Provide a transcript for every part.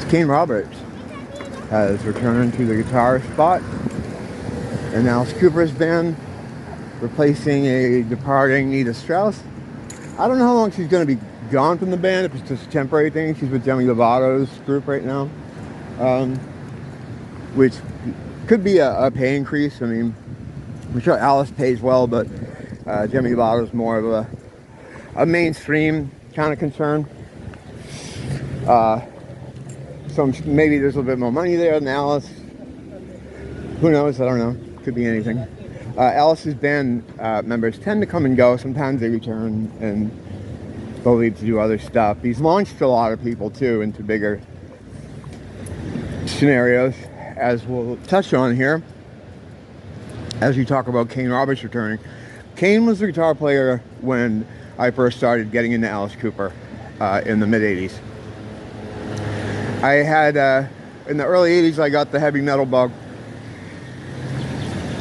Kane Roberts has returned to the guitar spot, and Alice Cooper's band, replacing a departing Nita Strauss. I don't know how long she's going to be gone from the band, if it's just a temporary thing. She's with Demi Lovato's group right now, which could be a pay increase. I mean, I'm sure Alice pays well, but Demi Lovato's more of a mainstream kind of concern. So maybe there's a little bit more money there than Alice. Who knows? I don't know. Could be anything. Alice's band members tend to come and go. Sometimes they return and they'll leave to do other stuff. He's launched a lot of people too into bigger scenarios, as we'll touch on here as we talk about Kane Roberts returning. Kane was the guitar player when I first started getting into Alice Cooper in the mid-'80s. I had, in the early 80s, I got the heavy metal bug.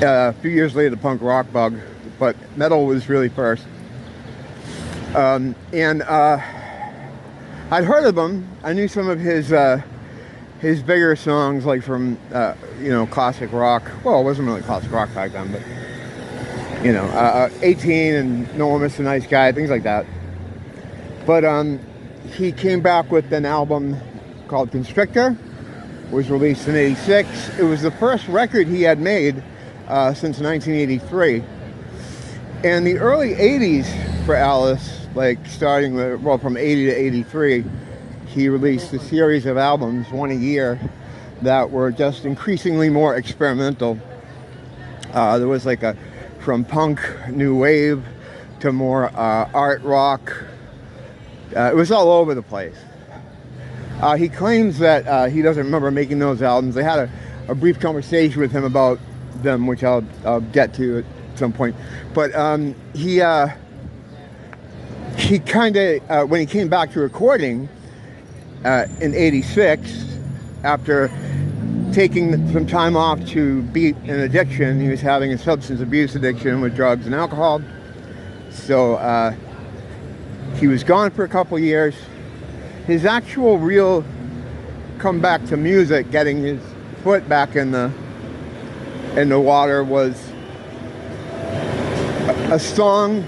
A few years later, the punk rock bug, but metal was really first. I'd heard of him. I knew some of his bigger songs, like from, classic rock. Well, it wasn't really classic rock back then, but, 18 and No One Missed a Nice Guy, things like that. But he came back with an album called Constrictor, was released in '86. It was the first record he had made since 1983. And the early 80s for Alice, like starting with, from 80 to 83, he released a series of albums, one a year, that were just increasingly more experimental. There was like from punk, new wave, to more art rock. It was all over the place. He claims that he doesn't remember making those albums. They had a brief conversation with him about them, which I'll get to at some point. But he kind of, when he came back to recording in '86, after taking some time off to beat an addiction, he was having a substance abuse addiction with drugs and alcohol. So he was gone for a couple years. His actual real comeback to music, getting his foot back in the water, was a song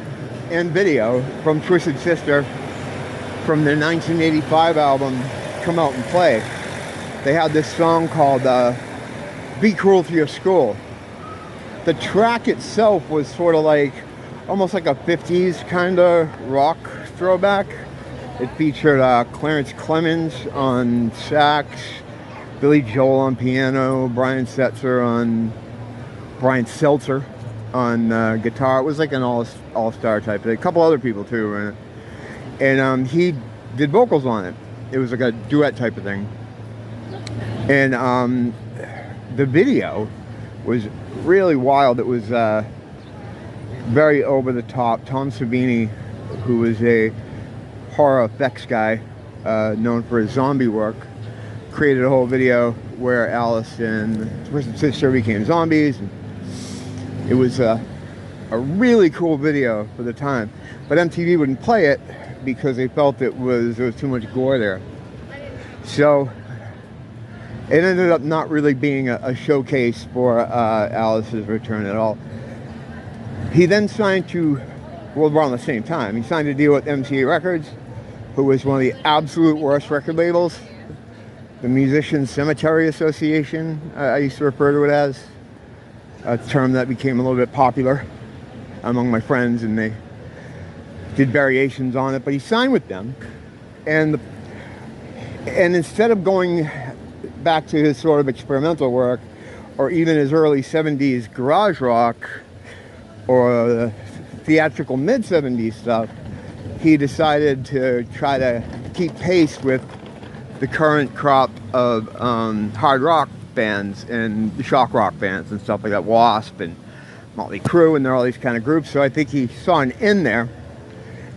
and video from Twisted Sister from their 1985 album, Come Out and Play. They had this song called Be Cruel to Your School. The track itself was sort of like, almost like a 50s kind of rock throwback. It featured Clarence Clemens on sax, Billy Joel on piano, Brian Seltzer on guitar. It was like an all-star type thing. A couple other people too were in it. And he did vocals on it. It was like a duet type of thing. And the video was really wild. It was very over the top. Tom Savini, who was a horror effects guy known for his zombie work, created a whole video where Alice and Twisted Sister became zombies. And it was a really cool video for the time, but MTV wouldn't play it because they felt there was too much gore there. So it ended up not really being a showcase for Alice's return at all. He then signed to, around the same time, he signed a deal with MTA Records, who was one of the absolute worst record labels. The Musicians Cemetery Association, I used to refer to it as, a term that became a little bit popular among my friends, and they did variations on it. But he signed with them, and instead of going back to his sort of experimental work, or even his early 70s garage rock, or the theatrical mid-70s stuff, he decided to try to keep pace with the current crop of hard rock bands and shock rock bands and stuff like that, Wasp and Motley Crue, and there are all these kind of groups. So I think he saw an in there,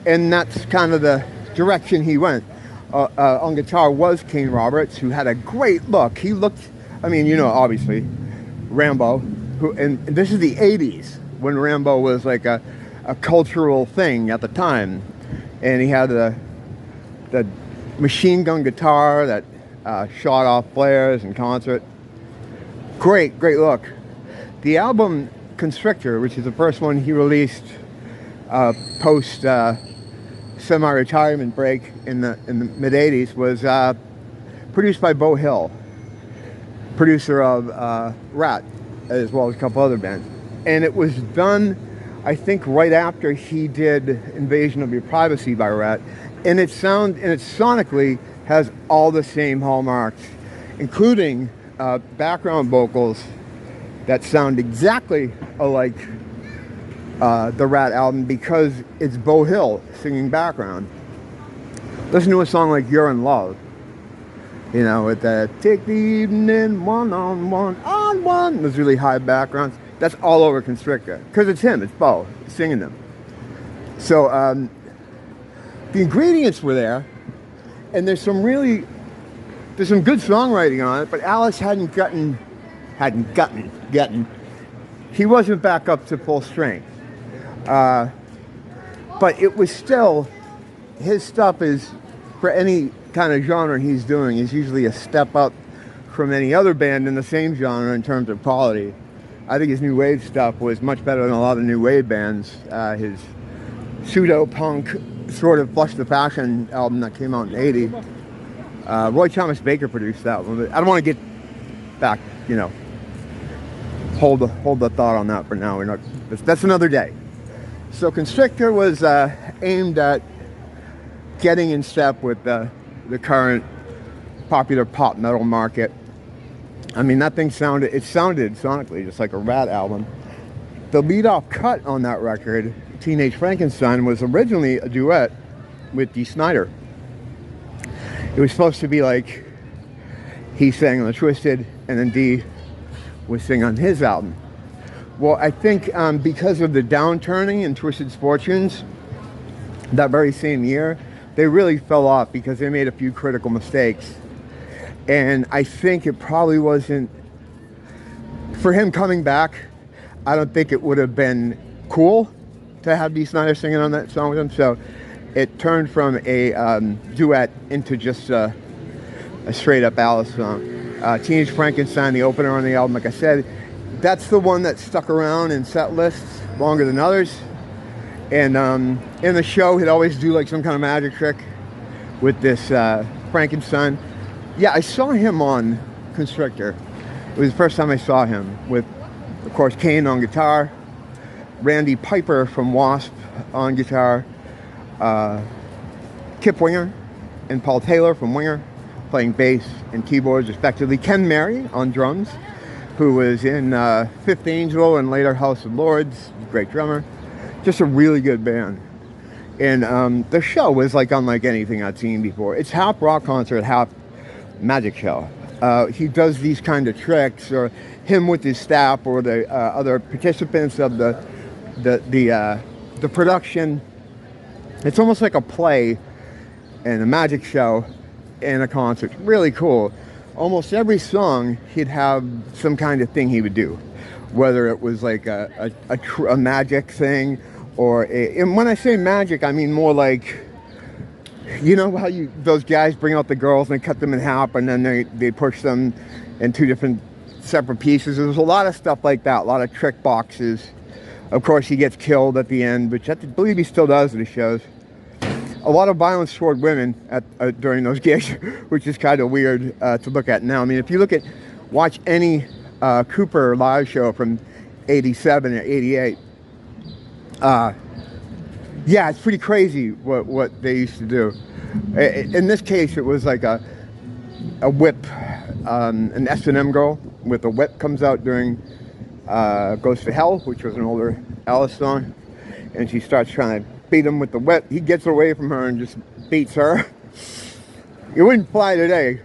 and that's kind of the direction he went. On guitar was Kane Roberts, who had a great look. He looked, obviously, Rambo, and this is the 80s, when Rambo was like a cultural thing at the time. And he had the machine gun guitar that shot off flares in concert. Great look. The album Constrictor, which is the first one he released post semi-retirement break in the mid 80s, was produced by Beau Hill, producer of Rat, as well as a couple other bands. And it was done, I think, right after he did Invasion of Your Privacy by Rat. And it sonically has all the same hallmarks, including background vocals that sound exactly alike the Rat album, because it's Beau Hill singing background. Listen to a song like You're in Love, you know, with the take the evening one-on-one, those really high backgrounds. That's all over Constrictor, because it's him, it's Beau singing them. So the ingredients were there, and there's some good songwriting on it, but Alice he wasn't back up to full strength. But it was still, his stuff is, for any kind of genre he's doing, is usually a step up from any other band in the same genre in terms of quality. I think his new wave stuff was much better than a lot of new wave bands. His pseudo-punk sort of Flush the Fashion album that came out in '80. Roy Thomas Baker produced that one, but I don't want to get back, you know, hold the thought on that for now. That's another day. So Constrictor was aimed at getting in step with the current popular pop metal market. I mean, that thing sounded sonically just like a Rat album. The lead-off cut on that record, Teenage Frankenstein, was originally a duet with Dee Snider. It was supposed to be like he sang on the Twisted, and then Dee would sing on his album. Well, I think because of the downturning in Twisted's fortunes that very same year, they really fell off because they made a few critical mistakes. And I think it probably wasn't, for him coming back, I don't think it would have been cool to have Dee Snider singing on that song with him. So it turned from a duet into just a straight up Alice song. Teenage Frankenstein, the opener on the album, like I said, that's the one that stuck around in set lists longer than others. And in the show, he'd always do like some kind of magic trick with this Frankenstein. Yeah, I saw him on Constrictor. It was the first time I saw him, with, of course, Kane on guitar, Randy Piper from Wasp on guitar, Kip Winger and Paul Taylor from Winger playing bass and keyboards respectively, Ken Mary on drums, who was in Fifth Angel and later House of Lords, great drummer. Just a really good band. And the show was like unlike anything I'd seen before. It's half rock concert, half magic show. He does these kind of tricks, or him with his staff, or the other participants of the production. It's almost like a play and a magic show and a concert. Really cool. Almost every song he'd have some kind of thing he would do, whether it was like a magic thing, or and when I say magic, I mean more like, you know how those guys bring out the girls and they cut them in half and then they push them in two different separate pieces. There's a lot of stuff like that, a lot of trick boxes. Of course, he gets killed at the end, which I believe he still does at his shows. A lot of violence toward women during those gigs, which is kind of weird to look at now. I mean, if you watch any Cooper live show from '87 or '88, yeah, it's pretty crazy what they used to do. In this case, it was like a whip, an S&M girl with a whip comes out during Goes to Hell, which was an older Alice song, and she starts trying to beat him with the whip. He gets away from her and just beats her. It wouldn't fly today,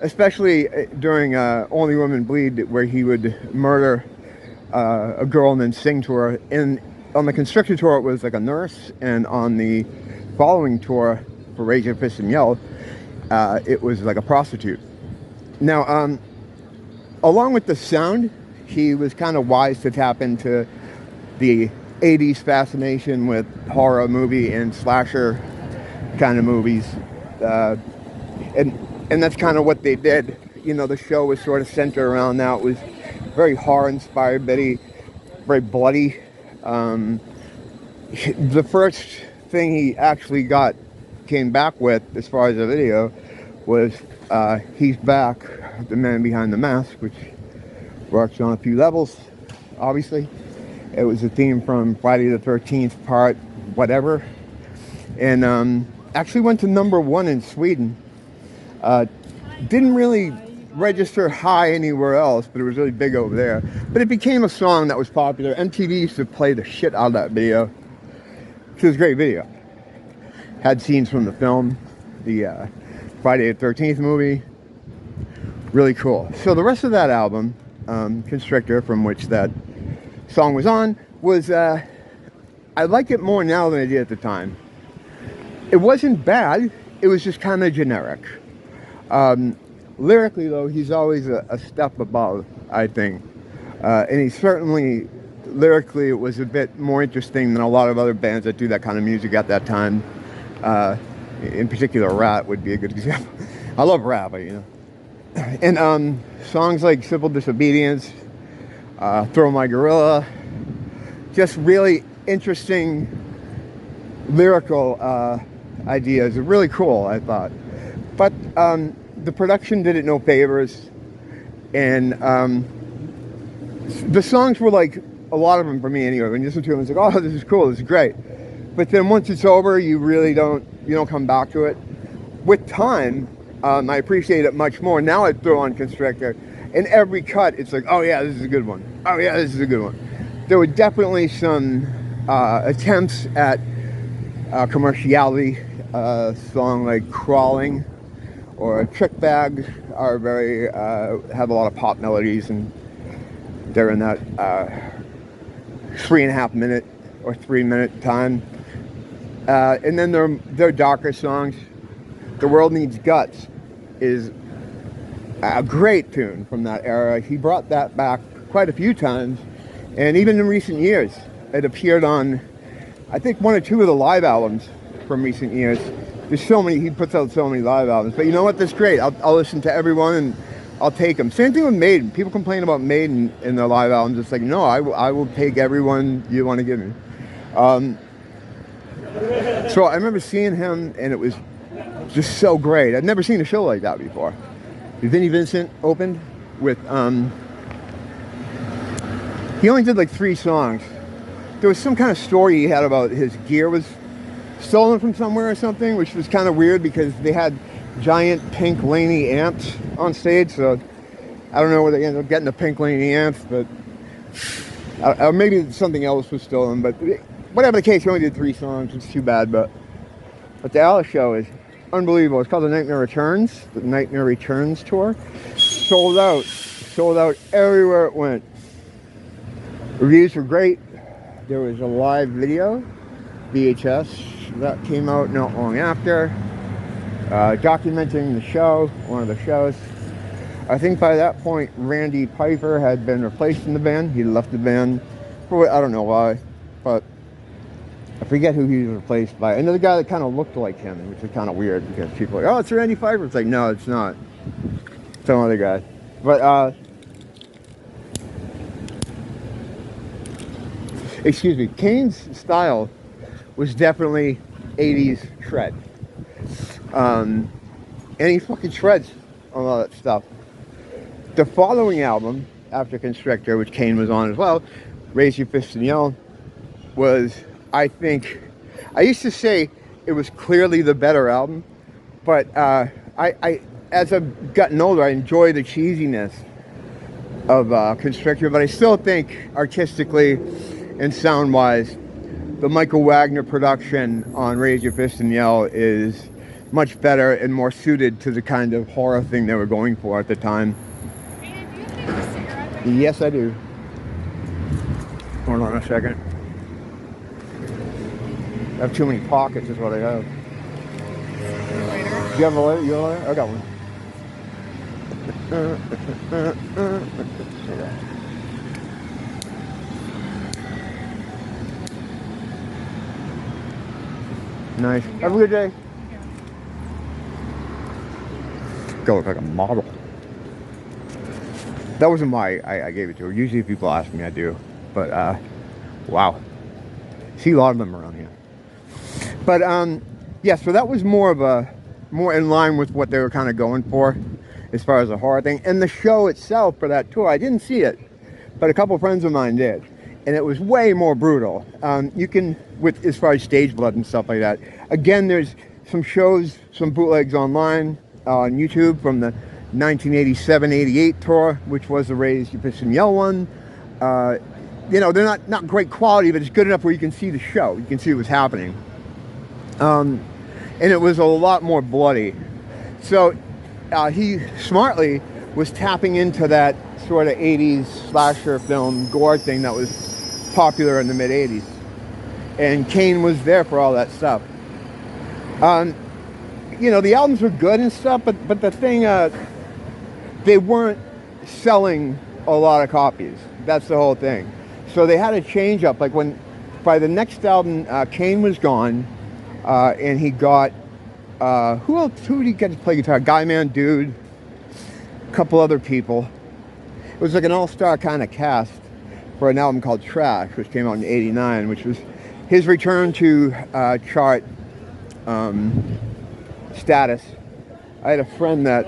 especially during Only Women Bleed, where he would murder a girl and then sing to her. On the Constrictor tour, it was like a nurse, and on the following tour for Raise Your Fist and Yell, it was like a prostitute. Now, along with the sound, he was kind of wise to tap into the 80s fascination with horror movie and slasher kind of movies. And And that's kind of what they did. You know, the show was sort of centered around that. It was very horror-inspired, very bloody. The first thing he actually came back with, as far as the video, was He's Back, the Man Behind the Mask, which works on a few levels, obviously. It was a theme from Friday the 13th part whatever, and actually went to #1 in Sweden. Didn't really register high anywhere else, but it was really big over there. But it became a song that was popular. MTV used to play the shit out of that video. It was a great video. Had scenes from the film, the Friday the 13th movie. Really cool. So the rest of that album, Constrictor, from which that song was on, was, I like it more now than I did at the time. It wasn't bad, it was just kind of generic. Lyrically though, he's always a step above, I think. And he certainly, lyrically, it was a bit more interesting than a lot of other bands that do that kind of music at that time. In particular, Rat would be a good example. I love Rat, but you know. And songs like Civil Disobedience, Throw My Gorilla, just really interesting lyrical ideas. Really cool, I thought. But the production did it no favors, and the songs were like, a lot of them for me anyway, when you listen to them, it's like, oh, this is cool, this is great. But then once it's over, you really don't come back to it. With time, I appreciate it much more. Now I throw on Constrictor, and every cut, it's like, oh yeah, this is a good one. Oh yeah, this is a good one. There were definitely some attempts at commerciality. A song like Crawling or Trick Bag are very, have a lot of pop melodies, and they're in that 3.5 minute or 3 minute time. And then their darker songs. The World Needs Guts is a great tune from that era. He brought that back quite a few times, and even in recent years, it appeared on, I think, 1 or 2 of the live albums from recent years. There's so many, he puts out so many live albums, but you know what, that's great. I'll listen to everyone and I'll take them. Same thing with Maiden. People complain about Maiden in their live albums. It's like, no, I will take everyone you want to give me. So I remember seeing him, and it was just so great. I'd never seen a show like that before. Vinnie Vincent opened with, he only did like 3 songs. There was some kind of story he had about his gear was stolen from somewhere or something, which was kind of weird because they had giant pink Laney amps on stage, so I don't know where they ended up getting the pink Laney amps, but maybe something else was stolen, but whatever the case, he only did 3 songs. It's too bad, but the Alice show is unbelievable. It's called The Nightmare Returns, the Nightmare Returns tour. Sold out everywhere it went. Reviews were great. There was a live video, VHS, that came out not long after, documenting the show, one of the shows. I think by that point, Randy Piper had been replaced in the band. He left the band, I don't know why, but I forget who he was replaced by. Another guy that kind of looked like him, which is kind of weird because people are like, oh, it's Randy Piper. It's like, no, it's not. Some other guy. But, excuse me, Kane's style was definitely 80s shred. And he fucking shreds on all that stuff. The following album, after Constrictor, which Kane was on as well, Raise Your Fist and Yell, was, I think, I used to say it was clearly the better album, but I as I've gotten older, I enjoy the cheesiness of Constrictor, but I still think artistically and sound-wise, the Michael Wagner production on Raise Your Fist and Yell is much better and more suited to the kind of horror thing they were going for at the time. Rita, do you think a cigarette? Yes, I do. Hold on a second. I have too many pockets is what I have. Later. Do you have a lighter? You have a lighter? I got one. Nice. Have a good day. girl looked like a model. That wasn't why I gave it to her. Usually if people ask me, I do. But, wow. See a lot of them around here. But, yeah, so that was more in line with what they were kind of going for as far as a horror thing. And the show itself for that tour, I didn't see it, but a couple friends of mine did. And it was way more brutal. You can, as far as stage blood and stuff like that. Again, there's some shows, some bootlegs online on YouTube from the 1987-88 tour, which was the Raise Your Fist and Yell one. You know, they're not great quality, but it's good enough where you can see the show. You can see what was happening. And it was a lot more bloody. So he smartly was tapping into that sort of 80s slasher film gore thing that was popular in the mid-80s. And Kane was there for all that stuff. You know, the albums were good and stuff, but the thing, they weren't selling a lot of copies. That's the whole thing. So they had a change up. Like by the next album, Kane was gone, and he got, who did he get to play guitar? Guy Man Dude, a couple other people. It was like an all-star kind of cast for an album called Trash, which came out in '89, which was his return to chart status. I had a friend that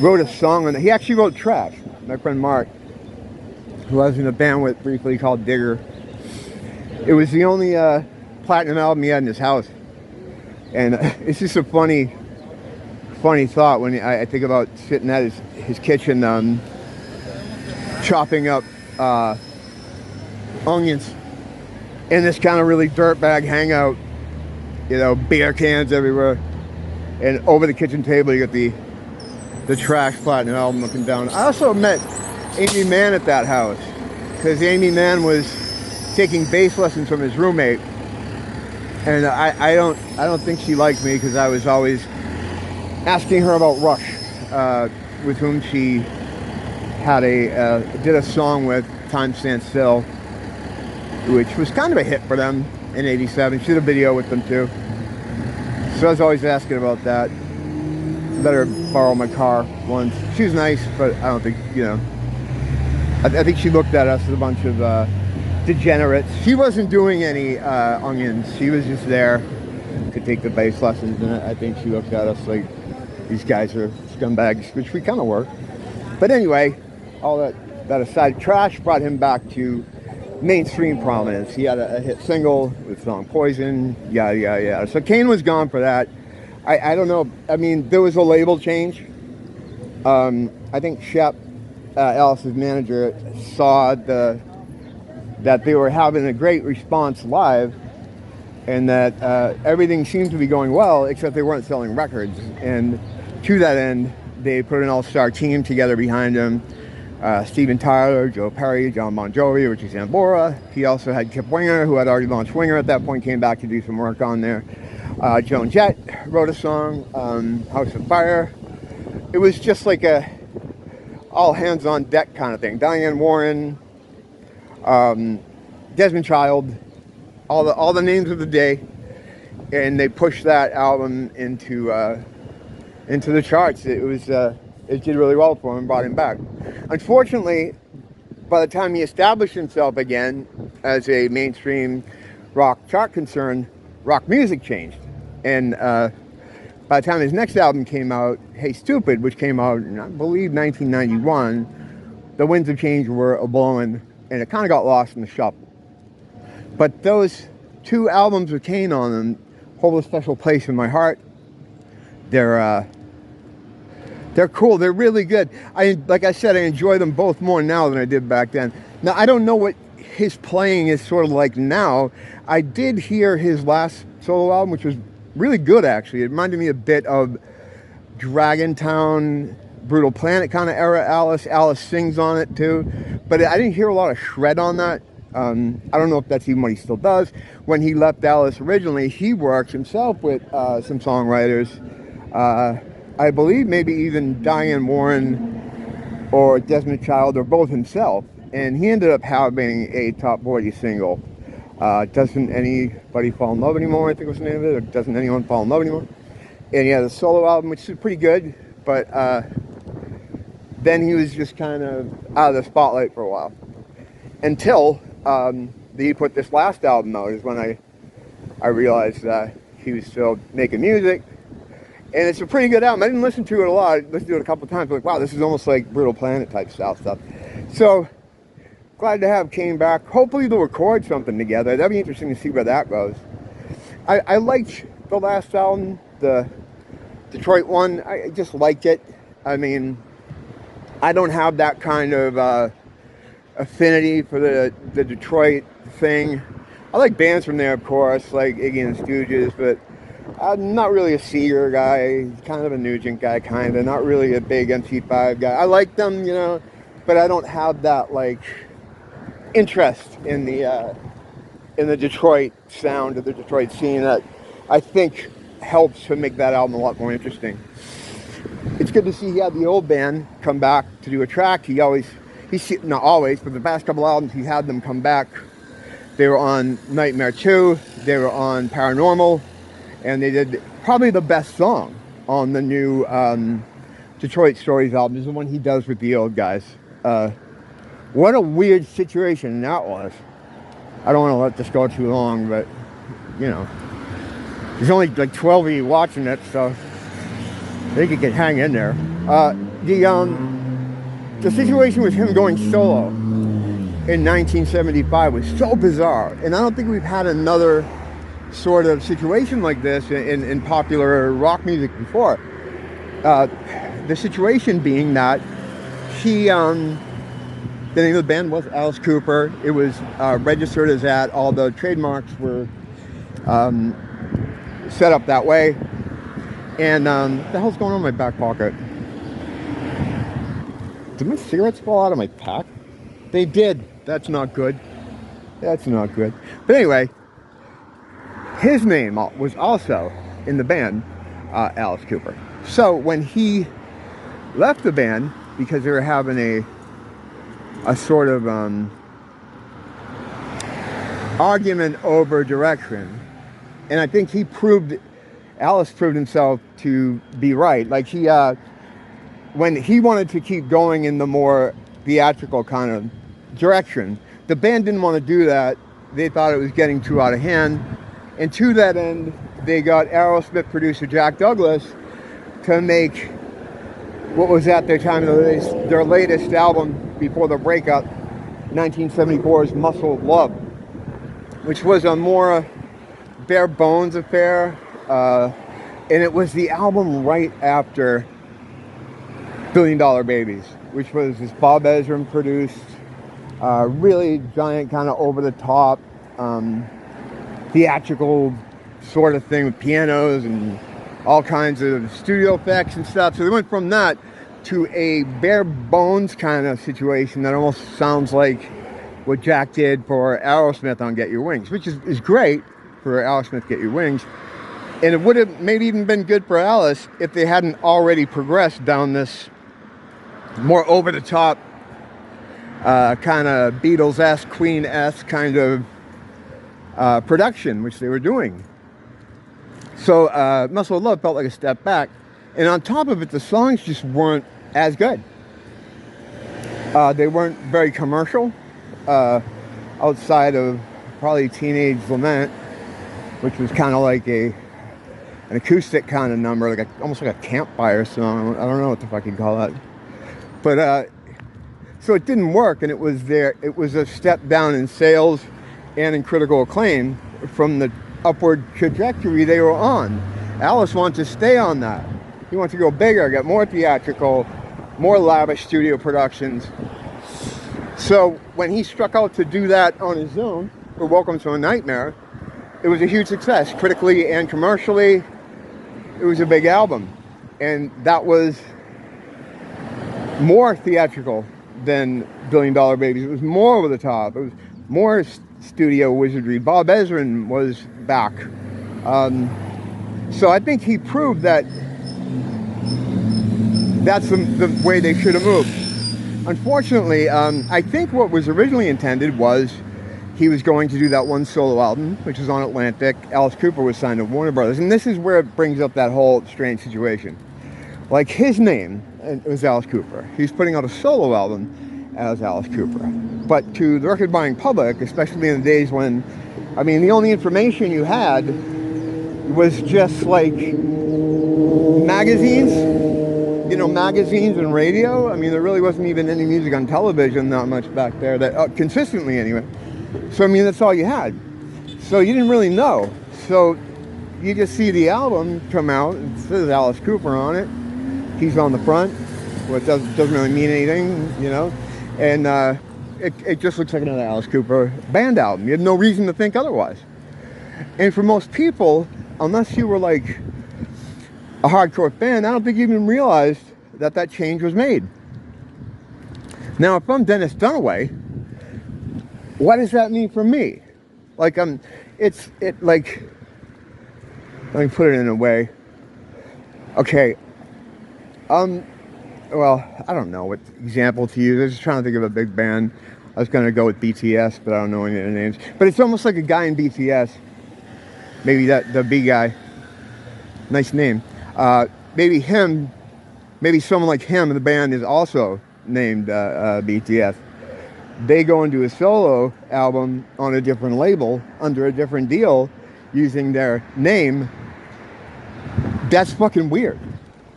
wrote a song on it. He actually wrote Trash. My friend Mark, who I was in a band with briefly called Digger. It was the only platinum album he had in his house. And it's just a funny thought when I think about sitting at his kitchen chopping up onions in this kind of really dirtbag hangout, you know, beer cans everywhere. And over the kitchen table you got the Trash platinum album looking down. I also met Amy Mann at that house, because Amy Mann was taking bass lessons from his roommate, and I don't think she liked me because I was always asking her about Rush, with whom she had did a song with, Time Stands Still, which was kind of a hit for them in '87. She did a video with them too, so I was always asking about that. Let her borrow my car once. She was nice, but I don't think, you know, I think she looked at us as a bunch of degenerates. She wasn't doing any onions. She was just there to take the bass lessons, and I think she looked at us like these guys are scumbags, which we kind of were. But anyway, all that aside, Trash brought him back to mainstream prominence. He had a hit single with the song Poison, yada, yada, yada. So Kane was gone for that. I don't know. I mean, there was a label change. I think Shep, Alice's manager, saw that they were having a great response live, and that everything seemed to be going well, except they weren't selling records. And to that end, they put an all-star team together behind him. Steven Tyler, Joe Perry, John Bon Jovi, Richie Sambora. He also had Kip Winger, who had already launched Winger at that point, came back to do some work on there. Joan Jett wrote a song, House of Fire. It was just like a all hands on deck kind of thing. Diane Warren, Desmond Child, all the names of the day, and they pushed that album into the charts. It did really well for him and brought him back. Unfortunately, by the time he established himself again as a mainstream rock chart concern, rock music changed. And by the time his next album came out, Hey Stupid, which came out in, I believe, 1991, the winds of change were a-blowing, and it kind of got lost in the shuffle. But those two albums with Kane on them hold a special place in my heart. They're cool. They're really good. Like I said, I enjoy them both more now than I did back then. Now, I don't know what his playing is sort of like now. I did hear his last solo album, which was really good, actually. It reminded me a bit of Dragon Town, Brutal Planet kind of era Alice. Alice sings on it too. But I didn't hear a lot of shred on that. I don't know if that's even what he still does. When he left Alice originally, he worked himself with some songwriters. I believe maybe even Diane Warren or Desmond Child or both himself. And he ended up having a top 40 single. Doesn't Anybody Fall in Love Anymore, I think was the name of it. Or Doesn't Anyone Fall in Love Anymore? And he had a solo album, which is pretty good, but then he was just kind of out of the spotlight for a while. Until he put this last album out is when I realized that he was still making music. And it's a pretty good album. I didn't listen to it a lot. I listened to it a couple of times. Like, wow, this is almost like Brutal Planet type style stuff. So, glad to have Kane back. Hopefully they'll record something together. That'd be interesting to see where that goes. I liked the last album, the Detroit one. I just liked it. I mean, I don't have that kind of affinity for the Detroit thing. I like bands from there, of course, like Iggy and the Stooges, but I'm not really a Seeger guy, kind of a Nugent guy, kind of. Not really a big MC5 guy. I like them, you know, but I don't have that, like, interest in the Detroit sound of the Detroit scene that I think helps to make that album a lot more interesting. It's good to see he had the old band come back to do a track. Not always, but the past couple albums he had them come back. They were on Nightmare 2, they were on Paranormal, and they did probably the best song on the new Detroit Stories album. This is the one he does with the old guys. What a weird situation that was. I don't want to let this go too long, but, you know, there's only like 12 of you watching it, so I think you can hang in there. The situation with him going solo in 1975 was so bizarre, and I don't think we've had another sort of situation like this in popular rock music before. The situation being that he, the name of the band was Alice Cooper. It was registered as that. All the trademarks were set up that way. And what the hell's going on in my back pocket? Did my cigarettes fall out of my pack? They did. That's not good. That's not good. But anyway, his name was also in the band, Alice Cooper. So when he left the band, because they were having a sort of argument over direction, and I think Alice proved himself to be right. Like when he wanted to keep going in the more theatrical kind of direction, the band didn't want to do that. They thought it was getting too out of hand. And to that end, they got Aerosmith producer Jack Douglas to make what was at their time their latest album before the breakup, 1974's Muscle of Love, which was a more bare bones affair. And it was the album right after $1 Billion Babies, which was this Bob Ezrin produced, really giant, kind of over the top, theatrical sort of thing with pianos and all kinds of studio effects and stuff. So they went from that to a bare bones kind of situation that almost sounds like what Jack did for Aerosmith on Get Your Wings, which is great for Aerosmith Get Your Wings. And it would have maybe even been good for Alice if they hadn't already progressed down this more over-the-top kind of Beatles-esque, Queen-esque kind of production, which they were doing. So Muscle of Love felt like a step back. And on top of it, the songs just weren't as good. They weren't very commercial, outside of probably Teenage Lament, which was kind of like an acoustic kind of number, like almost like a campfire song. I don't know what the fuck you'd call that. But so it didn't work, and it was a step down in sales and in critical acclaim from the upward trajectory they were on. Alice wanted to stay on that. He wanted to go bigger, get more theatrical, more lavish studio productions. So when he struck out to do that on his own for Welcome to a Nightmare, it was a huge success, critically and commercially. It was a big album, and that was more theatrical than $1 Billion Babies. It was more over the top. It was more studio wizardry. Bob Ezrin was back. So I think he proved that that's the way they should have moved. Unfortunately, I think what was originally intended was he was going to do that one solo album, which was on Atlantic. Alice Cooper was signed to Warner Brothers, and this is where it brings up that whole strange situation. Like, his name was Alice Cooper. He's putting out a solo album as Alice Cooper. But to the record buying public, especially in the days when, I mean, the only information you had was just like magazines, you know, magazines and radio. I mean, there really wasn't even any music on television, not much back there, that consistently anyway. So, I mean, that's all you had. So you didn't really know. So you just see the album come out, and it says Alice Cooper on it. He's on the front, which doesn't really mean anything, you know. And it just looks like another Alice Cooper band album. You had no reason to think otherwise. And for most people, unless you were like a hardcore fan, I don't think you even realized that that change was made. Now, if I'm Dennis Dunaway, what does that mean for me? Like, like, let me put it in a way. Okay, well, I don't know what example to use. I was just trying to think of a big band. I was going to go with BTS, but I don't know any of their names. But it's almost like a guy in BTS. Maybe the B guy. Nice name. Maybe him, maybe someone like him in the band is also named BTS. They go into a solo album on a different label, under a different deal, using their name. That's fucking weird.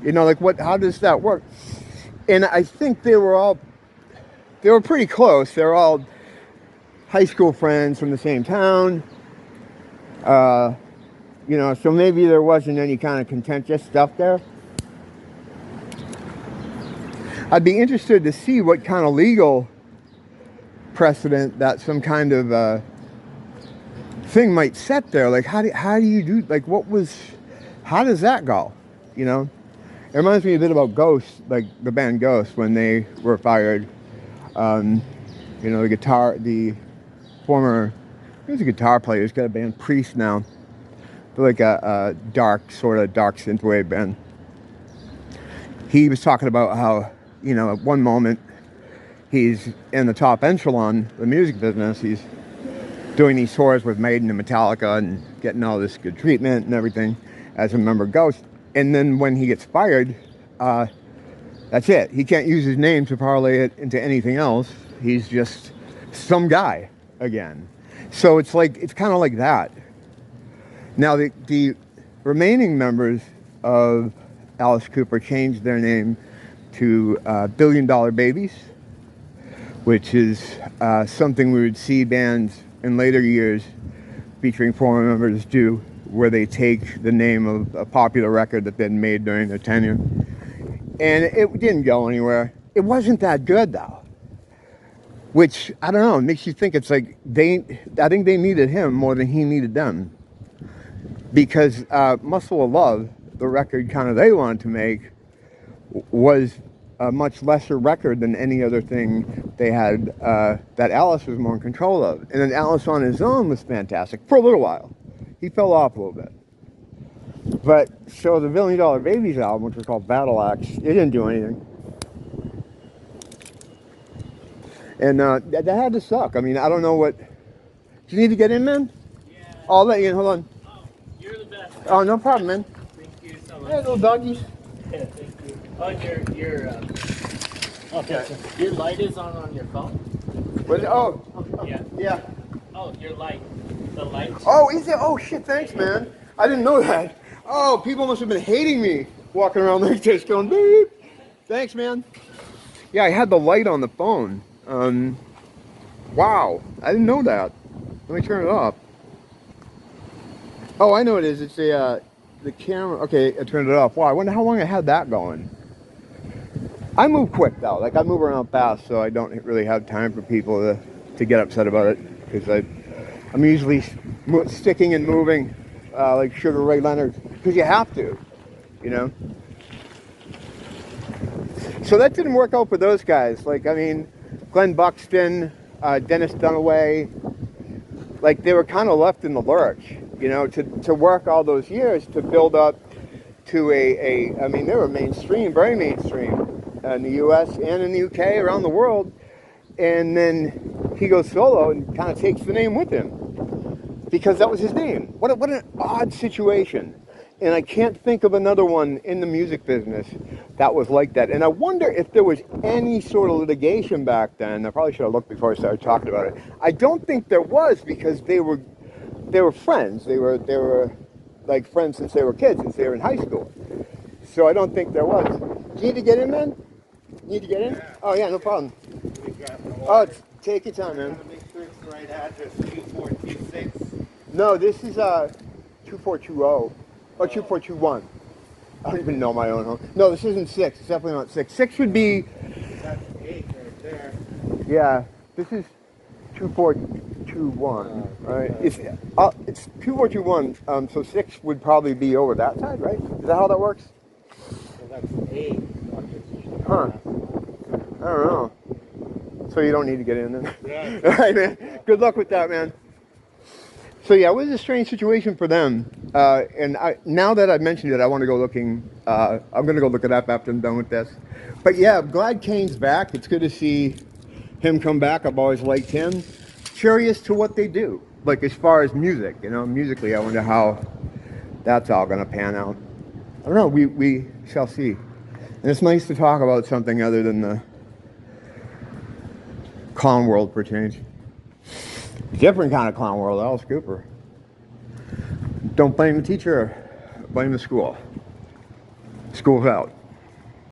You know, like, how does that work? And I think they were pretty close. They were all high school friends from the same town. You know, so maybe there wasn't any kind of contentious stuff there. I'd be interested to see what kind of legal precedent that some kind of thing might set there. Like, how do you do, like, how does that go? You know? It reminds me a bit about Ghost, like the band Ghost, when they were fired. You know, the former, he was a guitar player. He's got a band, Priest, now. They're like a dark synthwave band. He was talking about how, you know, at one moment he's in the top echelon of the music business. He's doing these tours with Maiden and Metallica and getting all this good treatment and everything as a member of Ghost. And then when he gets fired, that's it. He can't use his name to parlay it into anything else. He's just some guy again. So it's kind of like that. Now, the remaining members of Alice Cooper changed their name to Billion Dollar Babies, which is something we would see bands in later years featuring former members do, where they take the name of a popular record that they'd made during their tenure. And it didn't go anywhere. It wasn't that good, though. Which, I don't know, it makes you think it's like I think they needed him more than he needed them. Because Muscle of Love, the record kind of they wanted to make, was a much lesser record than any other thing they had that Alice was more in control of. And then Alice on his own was fantastic for a little while. He fell off a little bit. But, so the Billion Dollar Babies album, which was called Battle Axe, it didn't do anything. And that had to suck. I mean, I don't know what... Do you need to get in, man? Yeah. Oh, I'll let you in. Hold on. Oh, you're the best. Oh, no problem, man. Thank you so much. Hey, little doggies. Yeah, thank you. Oh, okay, so your light is on your phone? What, oh, Yeah. yeah. Oh, your light. The light. Oh, is it? Oh, shit, thanks, man. I didn't know that. Oh, people must have been hating me walking around like this going, beep. Thanks, man. Yeah, I had the light on the phone. Wow, I didn't know that. Let me turn it off. Oh, I know what it is. It's the camera. Okay, I turned it off. Wow, I wonder how long I had that going. I move quick, though. Like, I move around fast, so I don't really have time for people to get upset about it. Because I'm usually sticking and moving like Sugar Ray Leonard. Because you have to, you know. So that didn't work out for those guys. Like, I mean, Glenn Buxton, Dennis Dunaway, like, they were kind of left in the lurch, you know, to work all those years to build up to I mean, they were mainstream, very mainstream in the U.S. and in the U.K., around the world. And then he goes solo and kind of takes the name with him because that was his name. What an odd situation. And I can't think of another one in the music business that was like that. And I wonder if there was any sort of litigation back then. I probably should have looked before I started talking about it. I don't think there was because they were friends. They were like friends since they were kids, since they were in high school. So I don't think there was. Do you need to get in, man? You need to get in? Yeah. Oh yeah, no problem. Oh, Take your time, man. Make sure it's the right address, 2426. No, this is 2420 or 2421. I don't even know my own home. No, this isn't 6. It's definitely not 6. 6 would be, That's 8 right there. yeah, this is 2421, right? It's 2421, so 6 would probably be over that side, right? Is that how that works? So that's 8. Huh. I don't know. So you don't need to get in then? Yeah. All right, man. Good luck with that, man. So yeah, it was a strange situation for them. And now that I've mentioned it, I want to go looking. I'm going to go look it up after I'm done with this. But yeah, I'm glad Kane's back. It's good to see him come back. I've always liked him. Curious to what they do. Like as far as music, you know, musically, I wonder how that's all going to pan out. I don't know. We shall see. And it's nice to talk about something other than the clown world for change. Different kind of clown world, Alice Cooper. Don't blame the teacher, blame the school. School's out.